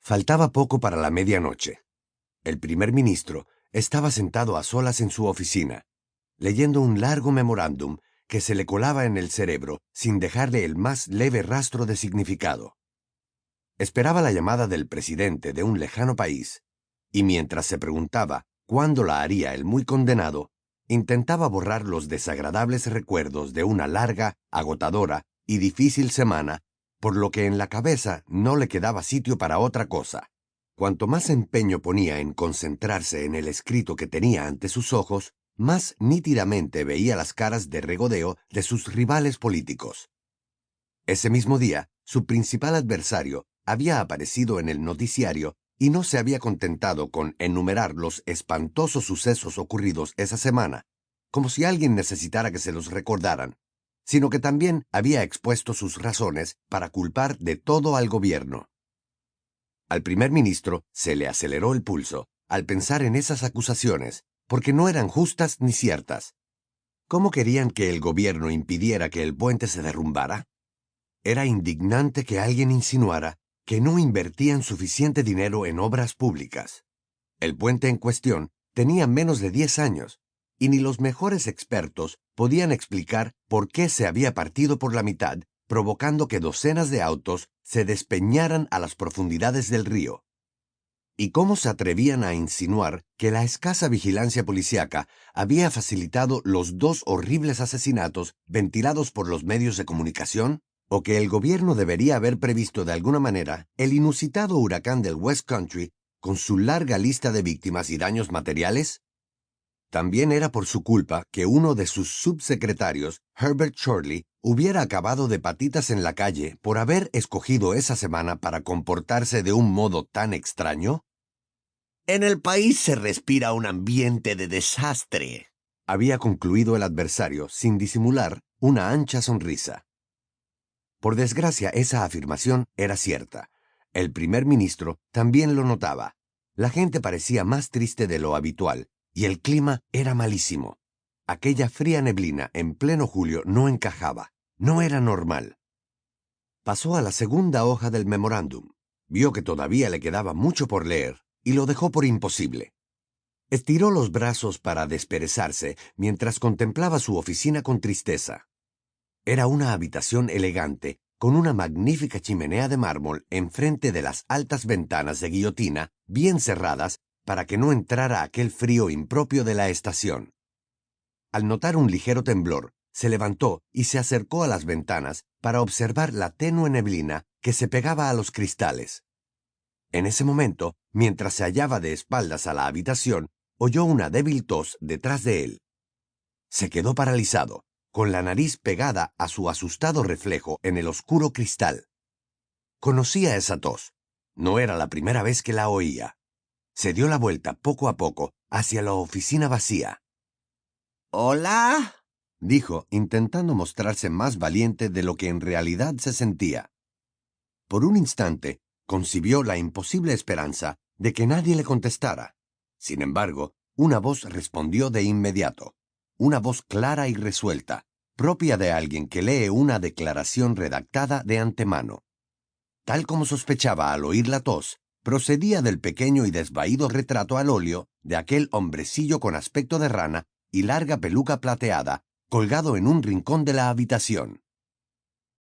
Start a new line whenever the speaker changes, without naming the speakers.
Faltaba poco para la medianoche. El primer ministro estaba sentado a solas en su oficina, leyendo un largo memorándum que se le colaba en el cerebro sin dejarle el más leve rastro de significado. Esperaba la llamada del presidente de un lejano país, y mientras se preguntaba cuándo la haría el muy condenado, intentaba borrar los desagradables recuerdos de una larga, agotadora y difícil semana, por lo que en la cabeza no le quedaba sitio para otra cosa. Cuanto más empeño ponía en concentrarse en el escrito que tenía ante sus ojos, más nítidamente veía las caras de regodeo de sus rivales políticos. Ese mismo día, su principal adversario había aparecido en el noticiario y no se había contentado con enumerar los espantosos sucesos ocurridos esa semana, como si alguien necesitara que se los recordaran, sino que también había expuesto sus razones para culpar de todo al gobierno. Al primer ministro se le aceleró el pulso al pensar en esas acusaciones, porque no eran justas ni ciertas. ¿Cómo querían que el gobierno impidiera que el puente se derrumbara? Era indignante que alguien insinuara que no invertían suficiente dinero en obras públicas. El puente en cuestión tenía menos de 10 años, y ni los mejores expertos podían explicar por qué se había partido por la mitad, provocando que docenas de autos se despeñaran a las profundidades del río. ¿Y cómo se atrevían a insinuar que la escasa vigilancia policíaca había facilitado los 2 horribles asesinatos ventilados por los medios de comunicación? ¿O que el gobierno debería haber previsto de alguna manera el inusitado huracán del West Country con su larga lista de víctimas y daños materiales? También era por su culpa que uno de sus subsecretarios, Herbert Shortley, hubiera acabado de patitas en la calle por haber escogido esa semana para comportarse de un modo tan extraño.
En el país se respira un ambiente de desastre,
había concluido el adversario sin disimular una ancha sonrisa. Por desgracia, esa afirmación era cierta. El primer ministro también lo notaba. La gente parecía más triste de lo habitual, y el clima era malísimo. Aquella fría neblina en pleno julio no encajaba, no era normal. Pasó a la segunda hoja del memorándum. Vio que todavía le quedaba mucho por leer, y lo dejó por imposible. Estiró los brazos para desperezarse mientras contemplaba su oficina con tristeza. Era una habitación elegante, con una magnífica chimenea de mármol enfrente de las altas ventanas de guillotina, bien cerradas, para que no entrara aquel frío impropio de la estación. Al notar un ligero temblor, se levantó y se acercó a las ventanas para observar la tenue neblina que se pegaba a los cristales. En ese momento, mientras se hallaba de espaldas a la habitación, oyó una débil tos detrás de él. Se quedó paralizado, con la nariz pegada a su asustado reflejo en el oscuro cristal. Conocía esa tos. No era la primera vez que la oía. Se dio la vuelta poco a poco hacia la oficina vacía.
«¿Hola?»,
dijo, intentando mostrarse más valiente de lo que en realidad se sentía. Por un instante, concibió la imposible esperanza de que nadie le contestara. Sin embargo, una voz respondió de inmediato. Una voz clara y resuelta, propia de alguien que lee una declaración redactada de antemano. Tal como sospechaba al oír la tos, procedía del pequeño y desvaído retrato al óleo de aquel hombrecillo con aspecto de rana y larga peluca plateada, colgado en un rincón de la habitación.